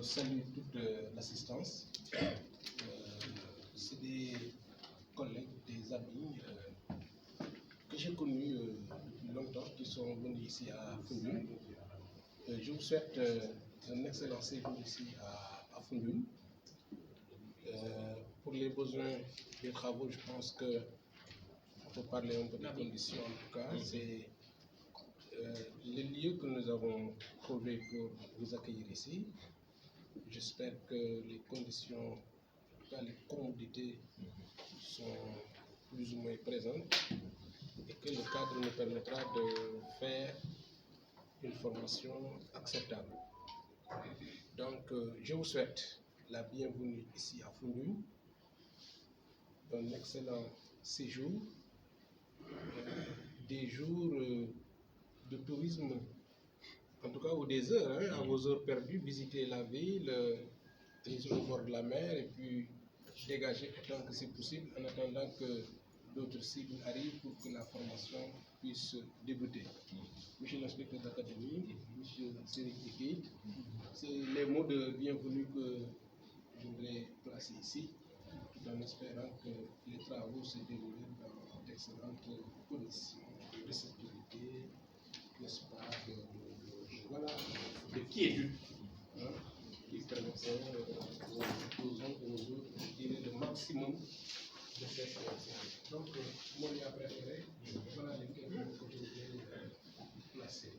salue toute l'assistance. C'est des collègues, des amis que j'ai connus depuis longtemps, qui sont venus ici à Foundiougne. Je vous souhaite un excellent séjour ici à Foundiougne. Pour les besoins des travaux, je pense qu'on peut parler un peu des conditions. En tout cas, c'est le lieu que nous avons trouvé pour vous accueillir ici. J'espère que les conditions, en tout cas les commodités sont plus ou moins présentes et que le cadre nous permettra de faire une formation acceptable. Donc, je vous souhaite la bienvenue ici à Foundiougne, un excellent séjour, des jours de tourisme, en tout cas, ou des heures, à vos heures perdues, visiter la ville, aller au bord de la mer et puis dégager autant que c'est possible en attendant que d'autres cibles arrivent pour que la formation puisse débuter. Monsieur l'inspecteur d'académie, monsieur Serigne Guide, c'est les mots de bienvenue que je voudrais placer ici, tout en espérant que les travaux se déroulent dans d'excellentes conditions de sécurité, n'est-ce pas, voilà, de quiétude, hein, qui permettraient aux uns et aux autres, je dirais, le maximum de faire séance. Donc, mon lien préféré, voilà les quelques mots que je voulais placer.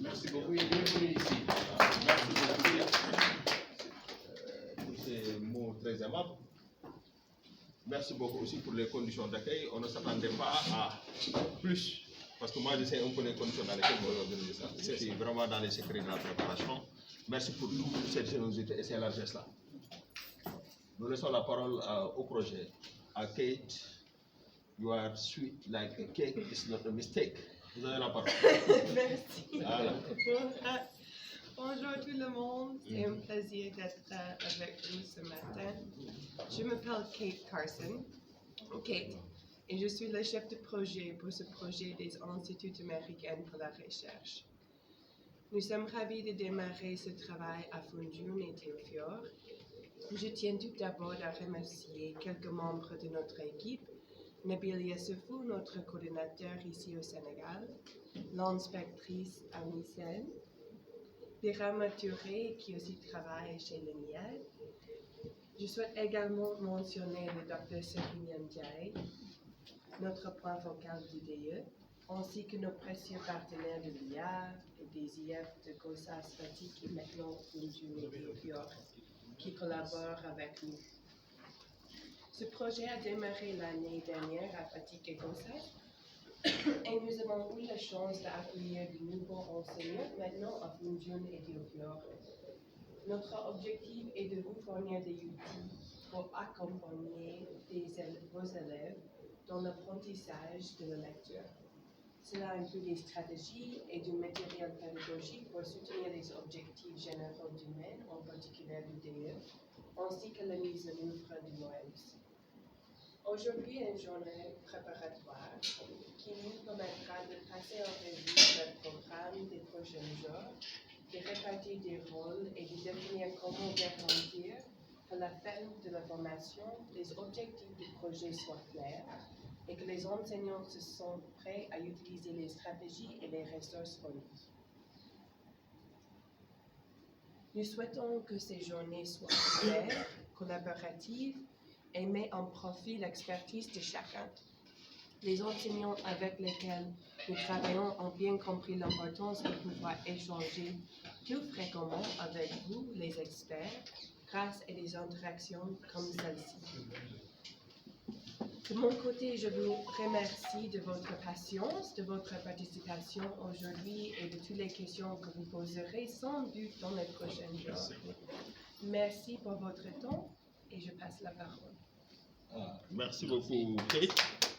Merci beaucoup et bienvenue ici. Merci pour ces mots très aimables. Merci beaucoup aussi pour les conditions d'accueil. On ne s'attendait pas à plus, parce que moi je sais un peu les conditions dans lesquelles vous organisez ça. Je suis vraiment dans les secrets de la préparation. Merci pour toute cette générosité et cette largesse-là. Nous laissons la parole au projet. À Kate, you are sweet like a cake, it's not a mistake. Vous avez la parole. Merci. Voilà. Bonjour tout le monde, c'est un plaisir d'être avec vous ce matin. Je m'appelle Kate Carson, Kate, et je suis le chef de projet pour ce projet des Instituts américains pour la recherche. Nous sommes ravis de démarrer ce travail à Foundiougne et Théofior. Je tiens tout d'abord à remercier quelques membres de notre équipe, Nabil Yassefou, notre coordinateur ici au Sénégal, l'inspectrice Anissène, Birama Touré, qui aussi travaille chez l'ENIAD. Je souhaite également mentionner le Dr Serigne Ndiaye, notre point focal du DE, ainsi que nos précieux partenaires de l'IA et des IF de Gossas Fatick et maintenant Foundiougne et Théofior, qui collaborent avec nous. Ce projet a démarré l'année dernière à Fatick et Gossas et nous avons eu la chance d'accueillir de nouveaux enseignants maintenant à Foundiougne et Théofior. Notre objectif est de vous fournir des outils pour accompagner vos élèves dans l'apprentissage de la lecture. Cela inclut des stratégies et du matériel pédagogique pour soutenir les objectifs généraux du MEN, en particulier du DE, ainsi que la mise en œuvre du MOEMS. Aujourd'hui, une journée préparatoire qui nous permettra de passer en revue le programme des prochains jours, de répartir des rôles et de définir comment garantir qu'à la fin de la formation, les objectifs du projet soient clairs et que les enseignants se sentent prêts à utiliser les stratégies et les ressources fournies. Nous souhaitons que ces journées soient claires, collaboratives et mettent en profit l'expertise de chacun. Les enseignants avec lesquels nous travaillons ont bien compris l'importance de pouvoir échanger plus fréquemment avec vous, les experts, grâce à des interactions comme celle-ci. De mon côté, je vous remercie de votre patience, de votre participation aujourd'hui et de toutes les questions que vous poserez sans doute dans les prochains jours. Merci pour votre temps et je passe la parole. Merci beaucoup, Kate.